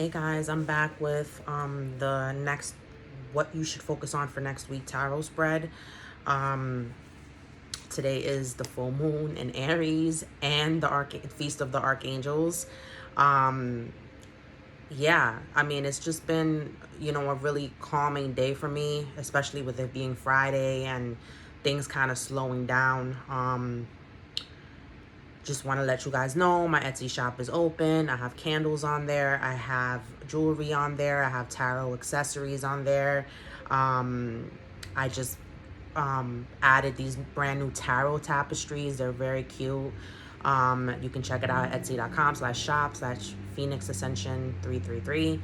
Hey guys, I'm back with the next what you should focus on for next week tarot spread. Um Today is the full moon in Aries and the feast of the archangels. Um yeah, I mean it's just been, a really calming day for me, especially with it being Friday and things kind of slowing down. Just want to let you guys know my Etsy shop is open. I have candles on there. I have jewelry on there. I have tarot accessories on there. I just added these brand new tarot tapestries. They're very cute. You can check it out at etsy.com/shop/Phoenix Ascension 333.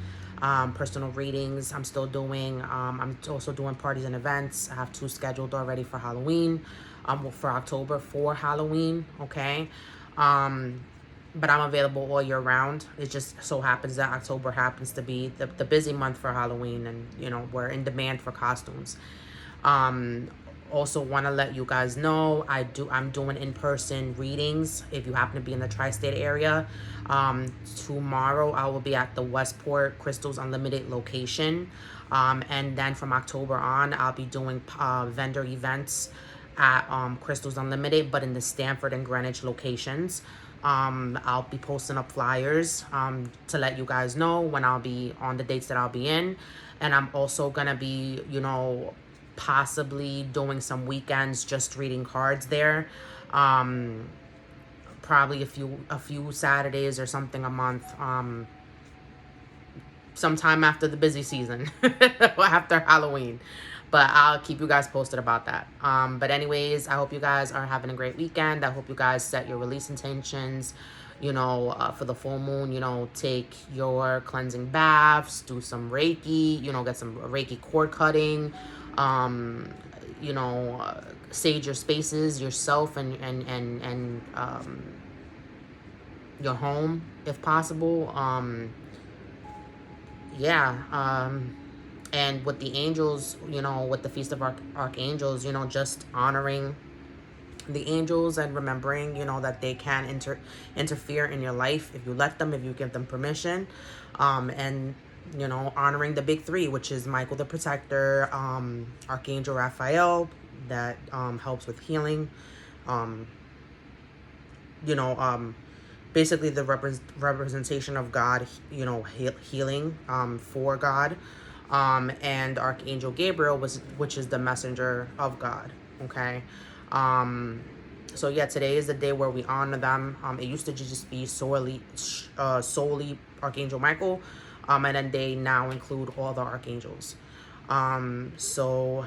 Personal readings I'm still doing. I'm also doing parties and events. I have 2 scheduled already for Halloween, for October for Halloween, okay? But I'm available all year round. It just so happens that October happens to be the busy month for Halloween, and we're in demand for costumes. Um, Also want to let you guys know I'm doing in-person readings if you happen to be in the tri-state area. Tomorrow I will be at the Westport Crystals Unlimited location. And then from October on, I'll be doing vendor events at Crystals Unlimited, but in the Stanford and Greenwich locations. I'll be posting up flyers to let you guys know when I'll be on the dates that I'll be in. And I'm also gonna be, possibly doing some weekends just reading cards there. Probably a few Saturdays or something a month. Sometime after the busy season, after Halloween. But I'll keep you guys posted about that. But anyways, I hope you guys are having a great weekend. I hope you guys set your release intentions. For the full moon, take your cleansing baths, do some Reiki, get some Reiki cord cutting, um, sage your spaces, yourself, and your home if possible. And with the angels, with the Feast of Archangels, just honoring the angels and remembering, that they can interfere in your life if you let them, if you give them permission. And honoring the big 3, which is Michael the Protector, Archangel Raphael, that helps with healing, you know basically the representation of God, healing for God, and Archangel Gabriel, which is the messenger of God. Okay. So yeah, today is the day where we honor them. It used to just be solely Archangel Michael, and then they now include all the archangels. So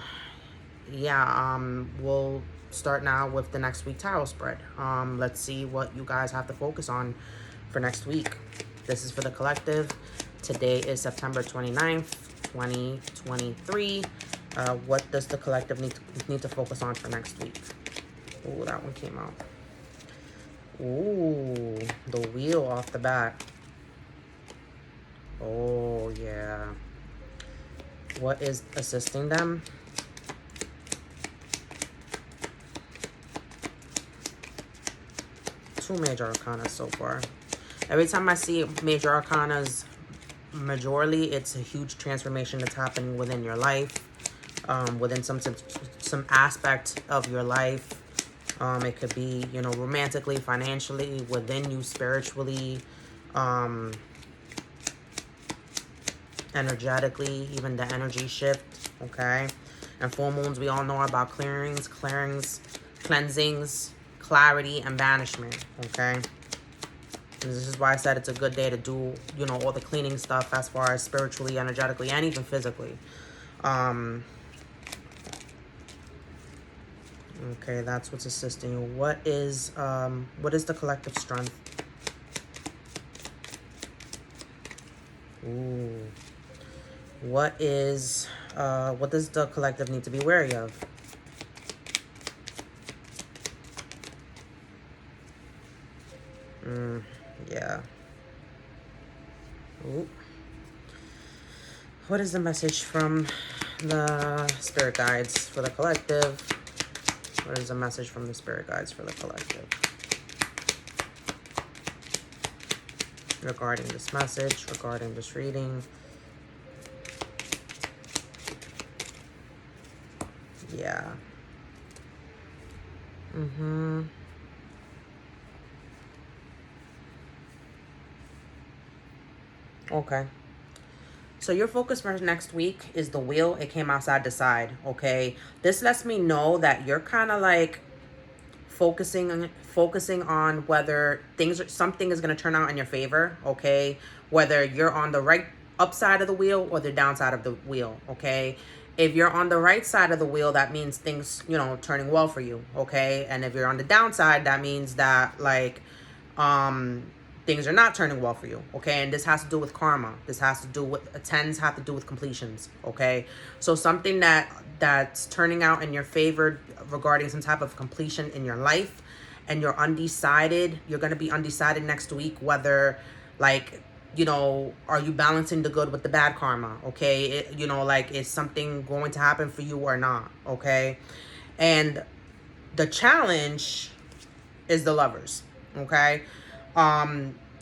yeah, we'll start now with the next week tarot spread. Let's see what you guys have to focus on for next week. This is for the collective. Today is September 29th, 2023. What does the collective need to focus on for next week? Oh, that one came out. Ooh, the wheel off the bat. Oh, yeah. What is assisting them? Two major arcana so far. Every time I see major arcanas majorly, it's a huge transformation that's happening within your life, within some aspect of your life. It could be, romantically, financially, within you, spiritually, energetically, even the energy shift, okay? And full moons, we all know about clearings, cleansings, clarity, and banishment, okay? And this is why I said it's a good day to do, all the cleaning stuff as far as spiritually, energetically, and even physically. Okay, that's what's assisting you. What is the collective strength? Ooh. What does the collective need to be wary of? Yeah. Ooh. What is the message from the spirit guides for the collective? What is the message from the spirit guides for the collective? regarding this message, regarding this reading. Yeah. Okay. So your focus for next week is the wheel. It came outside the side, okay? This lets me know that you're kind of like focusing on whether something is going to turn out in your favor, okay? Whether you're on the right upside of the wheel or the downside of the wheel, okay? If you're on the right side of the wheel, that means things, turning well for you, okay? And if you're on the downside, that means that like things are not turning well for you, okay? And this has to do with karma. This has to do with tens have to do with completions, okay? So something that's turning out in your favor regarding some type of completion in your life, and you're undecided. You're going to be undecided next week whether like, are you balancing the good with the bad karma, okay? Like, is something going to happen for you or not, okay? And the challenge is the Lovers, okay?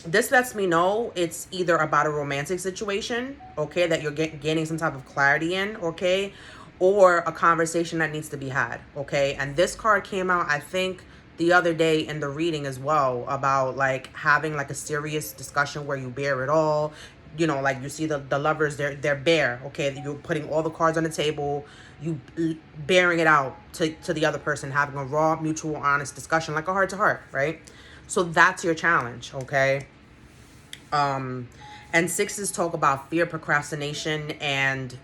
This lets me know it's either about a romantic situation, okay, that you're gaining some type of clarity in, okay, or a conversation that needs to be had, okay? And this card came out, I think, the other day in the reading as well, about like having like a serious discussion where you bear it all. Like you see the Lovers, they're bare, okay? You're putting all the cards on the table, you bearing it out to the other person, having a raw, mutual, honest discussion, like a heart-to-heart, right? So that's your challenge, okay? And sixes talk about fear, procrastination, and,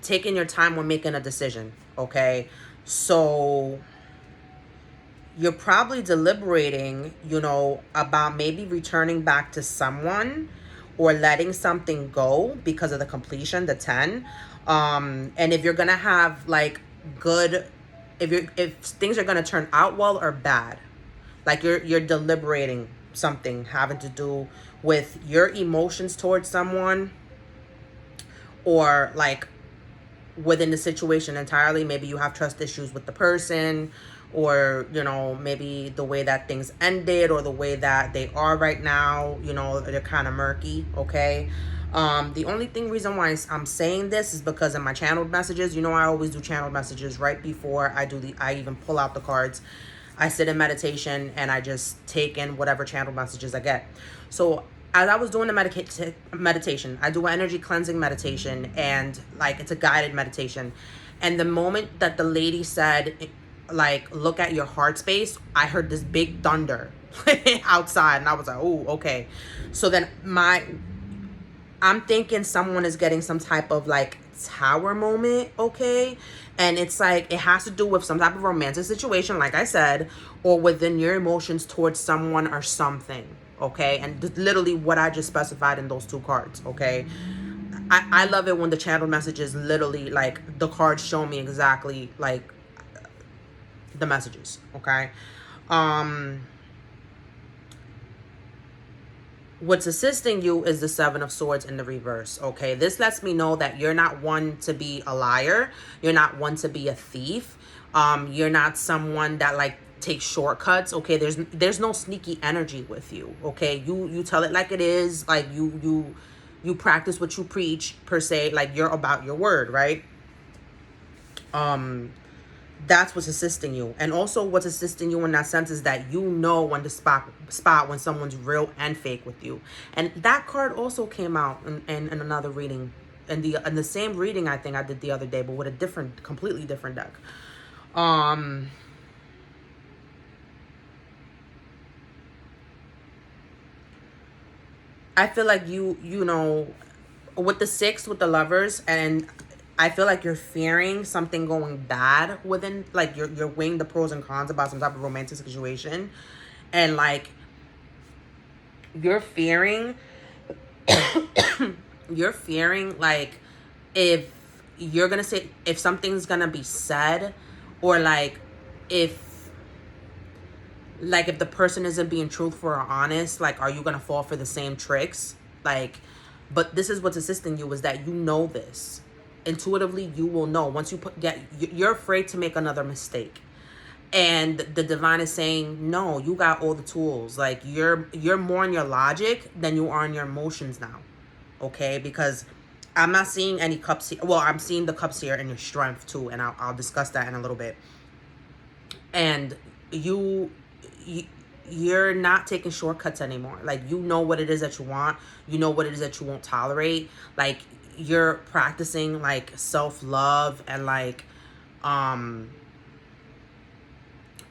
taking your time when making a decision, okay? So you're probably deliberating, about maybe returning back to someone or letting something go because of the completion, the 10. And if you're going to have like good, if things are going to turn out well or bad, like you're deliberating something having to do with your emotions towards someone, or like within the situation entirely. Maybe you have trust issues with the person, or maybe the way that things ended or the way that they are right now, they're kind of murky, okay? The only reason why I'm saying this is because in my channeled messages, I always do channeled messages right before I even pull out the cards. I sit in meditation and I just take in whatever channeled messages I get. So as I was doing the meditation, I do an energy cleansing meditation, and like it's a guided meditation. And the moment that the lady said, like, look at your heart space, I heard this big thunder outside, and I was like, oh, okay. So then I'm thinking someone is getting some type of like tower moment, okay? And it's like it has to do with some type of romantic situation, like I said, or within your emotions towards someone or something, okay? And literally what I just specified in those two cards, okay? I love it when the channel messages literally, like, the cards show me exactly like the messages, okay? What's assisting you is the Seven of Swords in the reverse, okay? This lets me know that you're not one to be a liar. You're not one to be a thief. You're not someone that, like, takes shortcuts, okay? There's no sneaky energy with you, okay? You tell it like it is. Like, you practice what you preach, per se. Like, you're about your word, right? That's what's assisting you. And also what's assisting you in that sense is that when to spot when someone's real and fake with you. And that card also came out in another reading, in the same reading I think I did the other day, but with a completely different deck. I feel like you know, with the 6, with the Lovers, and I feel like you're fearing something going bad within, like, you're weighing the pros and cons about some type of romantic situation. And, like, you're fearing, like, if you're going to say, if something's going to be said, or, like, if the person isn't being truthful or honest, like, are you going to fall for the same tricks? Like, but this is what's assisting you, is that this. Intuitively, you will know once you're afraid to make another mistake. And the divine is saying, no, you got all the tools. Like, you're more in your logic than you are in your emotions now. Okay? Because I'm not seeing any cups here. Well, I'm seeing the cups here in your strength too, and I'll discuss that in a little bit. And you're not taking shortcuts anymore. Like, you know what it is that you want. You know what it is that you won't tolerate. Like, you're practicing like self-love and like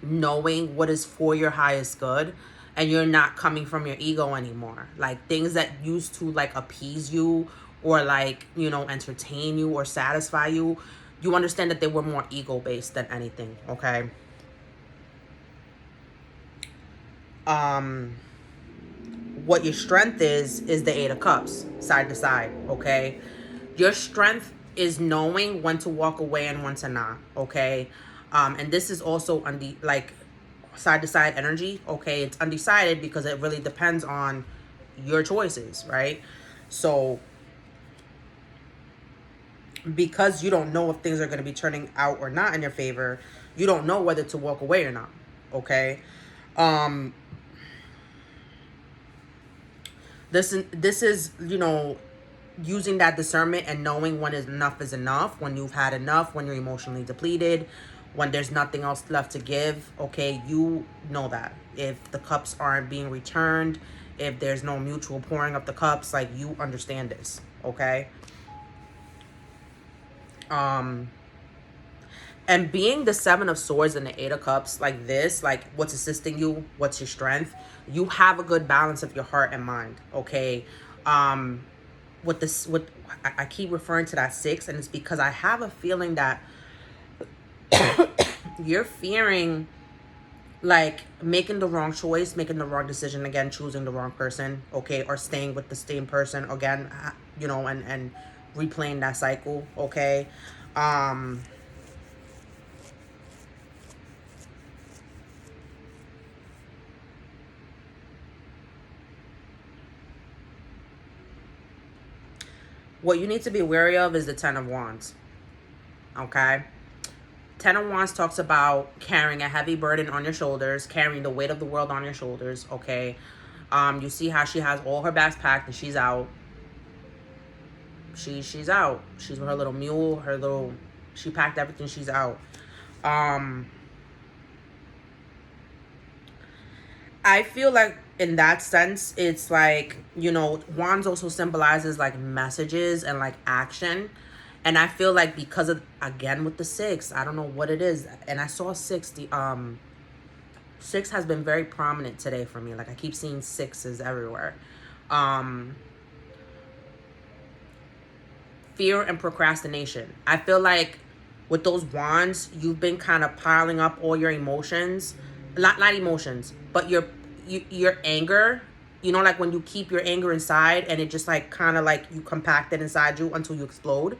knowing what is for your highest good, and you're not coming from your ego anymore. Like, things that used to like appease you or like, you know, entertain you or satisfy you, you understand that they were more ego based than anything. Okay. What your strength is the Eight of Cups, side to side. Okay. Your strength is knowing when to walk away and when to not. Okay. And this is also like side to side energy. Okay. It's undecided because it really depends on your choices, right? So because you don't know if things are going to be turning out or not in your favor, you don't know whether to walk away or not. Okay. This is, you know, using that discernment and knowing when enough is enough, when you've had enough, when you're emotionally depleted, when there's nothing else left to give. Okay, you know that. If the cups aren't being returned, if there's no mutual pouring of the cups, like, you understand this. Okay. And being the Seven of Swords and the Eight of Cups, like this, like, what's assisting you, what's your strength, you have a good balance of your heart and mind. Okay. With this, with I keep referring to that 6, and it's because I have a feeling that you're fearing like making the wrong choice, making the wrong decision again, choosing the wrong person. Okay. Or staying with the same person again, you know, and replaying that cycle. Okay. What you need to be wary of is the Ten of Wands. Okay. Ten of Wands talks about carrying a heavy burden on your shoulders, carrying the weight of the world on your shoulders. Okay. You see how she has all her bags packed and she's out. She's out. She's with her little mule, she packed everything, she's out. I feel like in that sense, it's like, you know, wands also symbolizes like messages and like action. And I feel like because of, again, with the 6, I don't know what it is. And I saw 6, 6 has been very prominent today for me. Like, I keep seeing 6s everywhere. Fear and procrastination. I feel like with those wands, you've been kind of piling up all your emotions. Not emotions, but your anger. You know, like when you keep your anger inside and it just like kind of like you compact it inside you until you explode.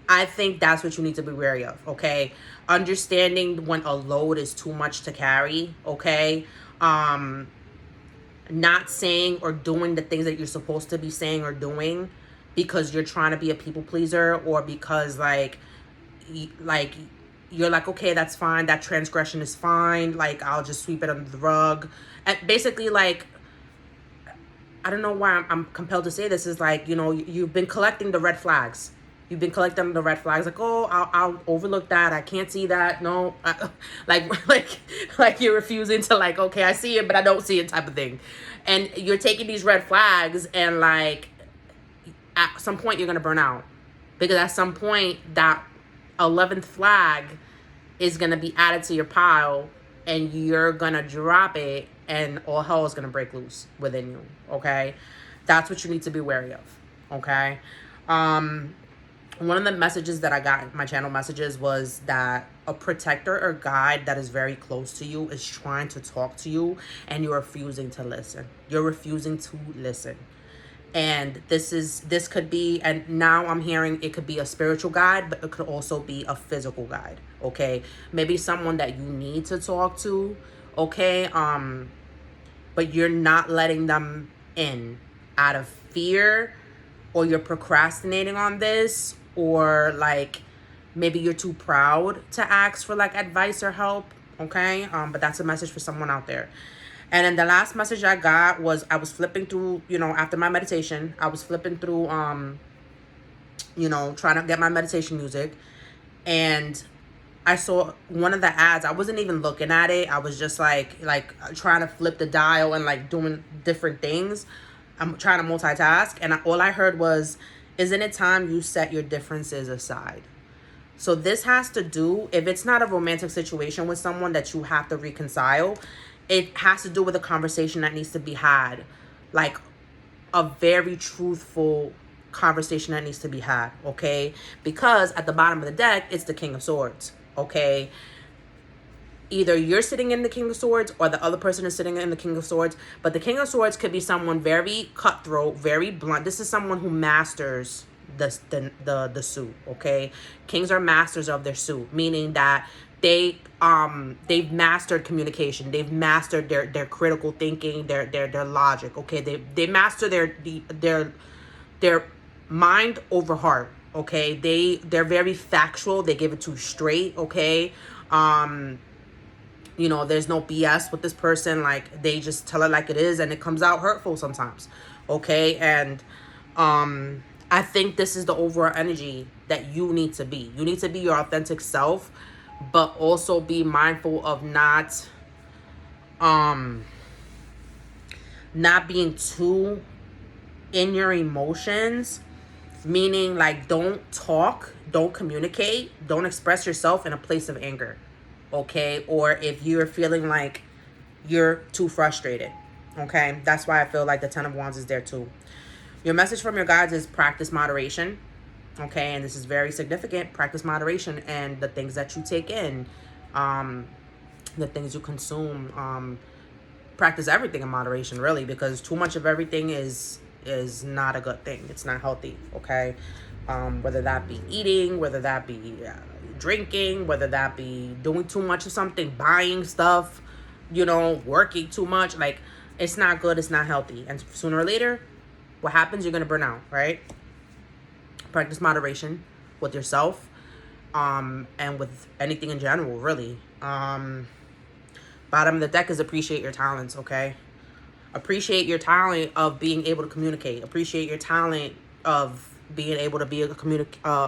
I think that's what you need to be wary of. Okay. Understanding when a load is too much to carry. Okay. Not saying or doing the things that you're supposed to be saying or doing because you're trying to be a people pleaser, or because like you're like, okay, that's fine, that transgression is fine, like, I'll just sweep it under the rug. And basically, like, I don't know why I'm compelled to say this, is like, you know, you've been collecting the red flags. You've been collecting the red flags, like, oh, I'll overlook that, I can't see that, no, like you're refusing to, like, okay, I see it, but I don't see it, type of thing. And you're taking these red flags, and like, at some point you're gonna burn out, because at some point that 11th flag is gonna be added to your pile, and you're gonna drop it, and all hell is gonna break loose within you. Okay, that's what you need to be wary of. Okay. One of the messages that I got in my channel messages was that a protector or guide that is very close to you is trying to talk to you, and you're refusing to listen. You're refusing to listen. And this could be, and now I'm hearing it could be a spiritual guide, but it could also be a physical guide. Okay. Maybe someone that you need to talk to. Okay. But you're not letting them in out of fear, or you're procrastinating on this, or like maybe you're too proud to ask for like advice or help. Okay, but that's a message for someone out there. And then the last message I got was, I was flipping through, after my meditation, I was flipping through, trying to get my meditation music, and I saw one of the ads. I wasn't even looking at it. I was just like trying to flip the dial and like doing different things. I'm trying to multitask, and all I heard was, "Isn't it time you set your differences aside?" So this has to do, if it's not a romantic situation with someone that you have to reconcile, it has to do with a conversation that needs to be had, like a very truthful conversation that needs to be had, okay? Because at the bottom of the deck, it's the King of Swords, okay? Either you're sitting in the King of Swords or the other person is sitting in the King of Swords, but the King of Swords could be someone very cutthroat, very blunt. This is someone who masters the suit, okay? Kings are masters of their suit, meaning that they've mastered communication, they've mastered their critical thinking, their logic, okay? They master their mind over heart, okay? They're very factual, they give it to you straight, okay? There's no BS with this person. Like, they just tell it like it is, and it comes out hurtful sometimes, okay? And I think this is the overall energy that you need to be. You need to be your authentic self, but also be mindful of not being too in your emotions, meaning like don't talk, don't communicate, don't express yourself in a place of anger, okay? Or if you're feeling like you're too frustrated, okay? That's why I feel like the Ten of Wands is there too. Your message from your guides is practice moderation, okay? And this is very significant. Practice moderation and the things that you take in, the things you consume. Practice everything in moderation, really, because too much of everything is not a good thing. It's not healthy, okay? Whether that be eating, whether that be drinking, whether that be doing too much of something, buying stuff, working too much. Like, it's not good. It's not healthy. And sooner or later, what happens? You're going to burn out, right? Practice moderation with yourself, and with anything in general, really. Bottom of the deck is appreciate your talents, okay? Appreciate your talent of being able to communicate. Appreciate your talent of being able to be a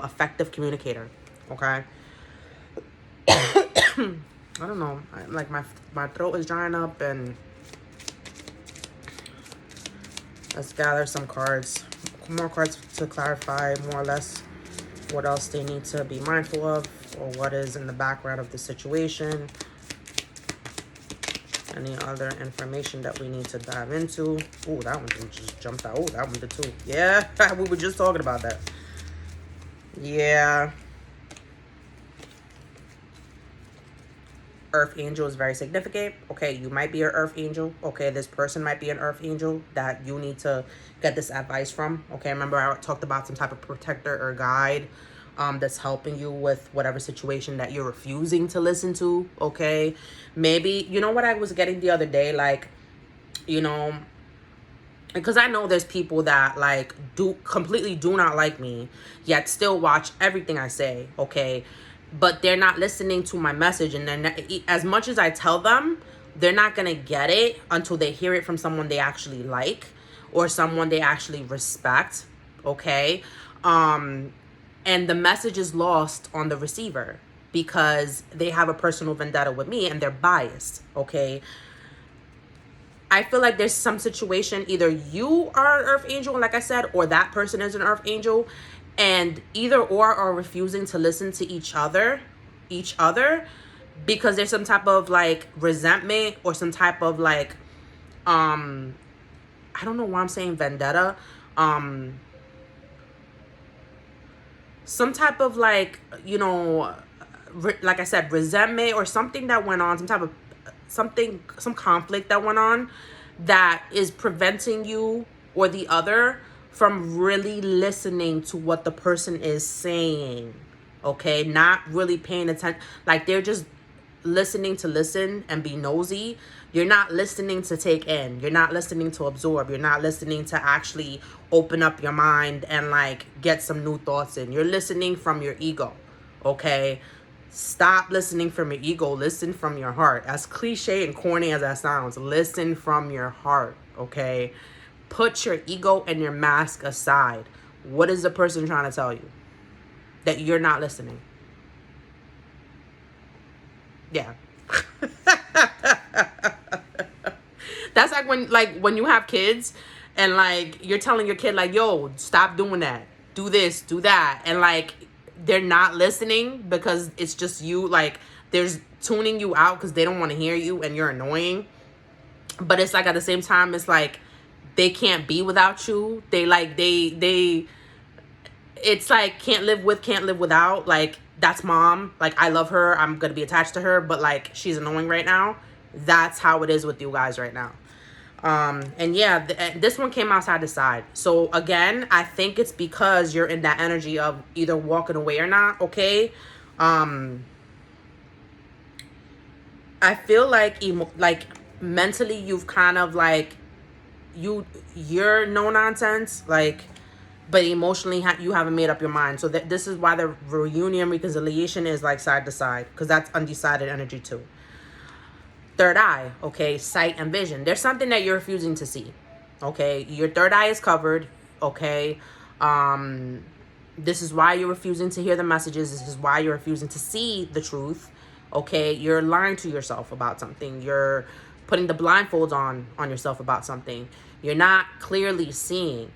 effective communicator, okay? I don't know. Like, my throat is drying up, and let's gather some cards. More cards to clarify more or less what else they need to be mindful of, or what is in the background of the situation. Any other information that we need to dive into. Oh, that one just jumped out. Oh, that one did too. Yeah, we were just talking about that. Yeah. Earth angel is very significant. Okay, you might be an earth angel. Okay, this person might be an earth angel that you need to get this advice from. Okay, remember I talked about some type of protector or guide that's helping you with whatever situation that you're refusing to listen to. Okay, maybe, what I was getting the other day, like, because I know there's people that like completely do not like me, yet still watch everything I say, okay? But they're not listening to my message, and then as much as I tell them, they're not gonna get it until they hear it from someone they actually like or someone they actually respect, okay? And the message is lost on the receiver because they have a personal vendetta with me and they're biased, okay? I feel like there's some situation, either you are an earth angel, like I said, or that person is an earth angel, and either or are refusing to listen to each other because there's some type of like resentment or some type of like I don't know why I'm saying vendetta, some type of like, like I said, resentment or something that went on, some conflict that went on that is preventing you or the other from really listening to what the person is saying, okay? Not really paying attention. Like, they're just listening to listen and be nosy. You're not listening to take in. You're not listening to absorb. You're not listening to actually open up your mind and, like, get some new thoughts in. You're listening from your ego, okay? Stop listening from your ego. Listen from your heart. As cliche and corny as that sounds, listen from your heart, okay? Put your ego and your mask aside. What is the person trying to tell you? That you're not listening. Yeah. That's like when you have kids and like you're telling your kid like, yo, stop doing that. Do this, do that. And like they're not listening because it's just you, like there's tuning you out because they don't want to hear you and you're annoying. But it's like at the same time, it's like they can't be without you. They it's like can't live with, can't live without. Like that's mom. Like I love her. I'm going to be attached to her, but like she's annoying right now. That's how it is with you guys right now. And yeah, this one came outside the side. So again, I think it's because you're in that energy of either walking away or not. Okay. I feel like like mentally you've kind of like you're no nonsense, like, but emotionally you haven't made up your mind. So this is why the reunion reconciliation is like side to side, because that's undecided energy too. Third eye, okay, sight and vision. There's something that you're refusing to see, okay? Your third eye is covered, okay? This is why you're refusing to hear the messages. This is why you're refusing to see the truth, okay? You're lying to yourself about something. You're putting the blindfolds on yourself about something. You're not clearly seeing,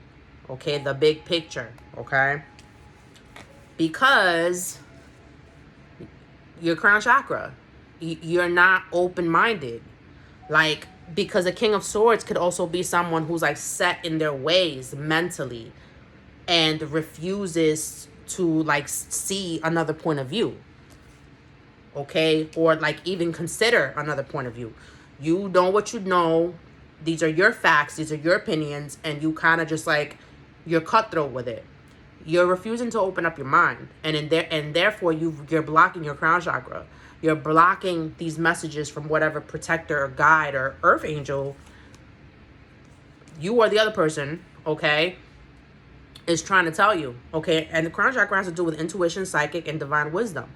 okay, the big picture, okay? Because your crown chakra, you're not open-minded. Like, because a King of Swords could also be someone who's like set in their ways mentally and refuses to like see another point of view, okay? Or like even consider another point of view. You know what you know. These are your facts. These are your opinions. And you kind of just like, you're cutthroat with it. You're refusing to open up your mind. And therefore you're blocking your crown chakra. You're blocking these messages from whatever protector or guide or earth angel you or the other person, okay, is trying to tell you, okay? And the crown chakra has to do with intuition, psychic, and divine wisdom.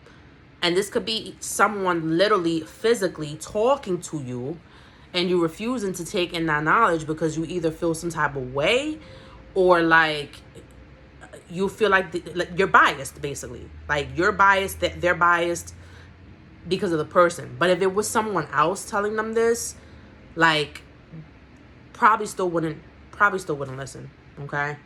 And this could be someone literally physically talking to you and you refusing to take in that knowledge because you either feel some type of way or like you feel like you're biased, basically. Like you're biased, they're biased because of the person. But if it was someone else telling them this, like probably still wouldn't listen, okay?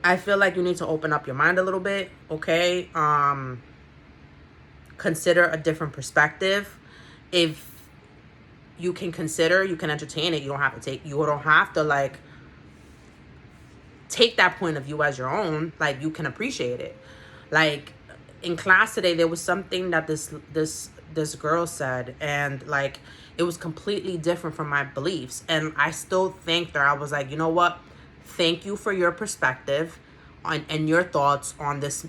I feel like you need to open up your mind a little bit, okay? Consider a different perspective. If you can consider, you can entertain it. You don't have to like take that point of view as your own. Like you can appreciate it. Like in class today, there was something that this girl said, and like it was completely different from my beliefs. And I still thanked her. I was like, you know what? Thank you for your perspective and your thoughts on this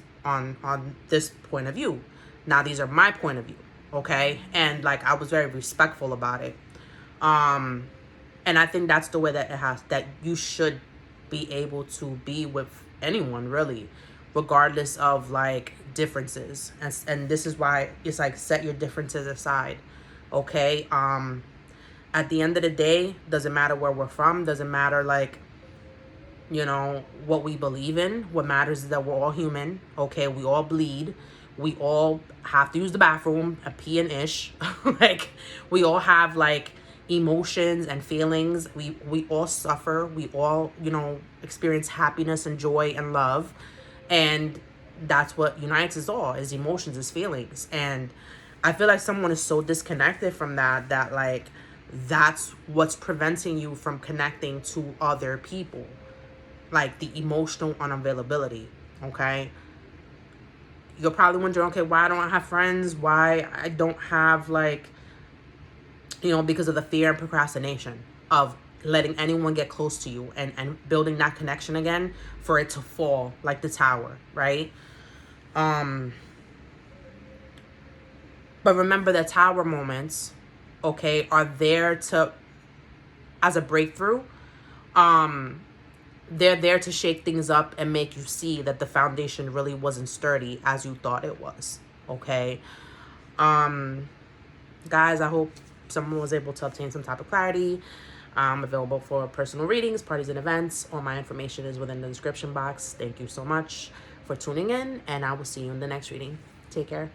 point of view. Now these are my point of view, okay? And like I was very respectful about it. And I think that's the way that you should be able to be with anyone, really, regardless of like differences. And this is why it's like set your differences aside, okay? At the end of the day, doesn't matter where we're from, doesn't matter like, you know, what we believe in. What matters is that we're all human, okay? We all bleed. We all have to use the bathroom, a pee and ish. Like, we all have, like, emotions and feelings. We all suffer. We all, you know, experience happiness and joy and love. And that's what unites us all, is emotions, is feelings. And I feel like someone is so disconnected from that, like, that's what's preventing you from connecting to other people. Like, the emotional unavailability, okay? You're probably wondering, okay, why don't I have friends? Why I don't have, like, you know, because of the fear and procrastination of letting anyone get close to you and building that connection again for it to fall like the tower, right? But remember that tower moments, okay, are there as a breakthrough. they're there to shake things up and make you see that the foundation really wasn't sturdy as you thought it was. Okay. Guys, I hope someone was able to obtain some type of clarity. I'm available for personal readings, parties, and events. All my information is within the description box. Thank you so much for tuning in, and I will see you in the next reading. Take care.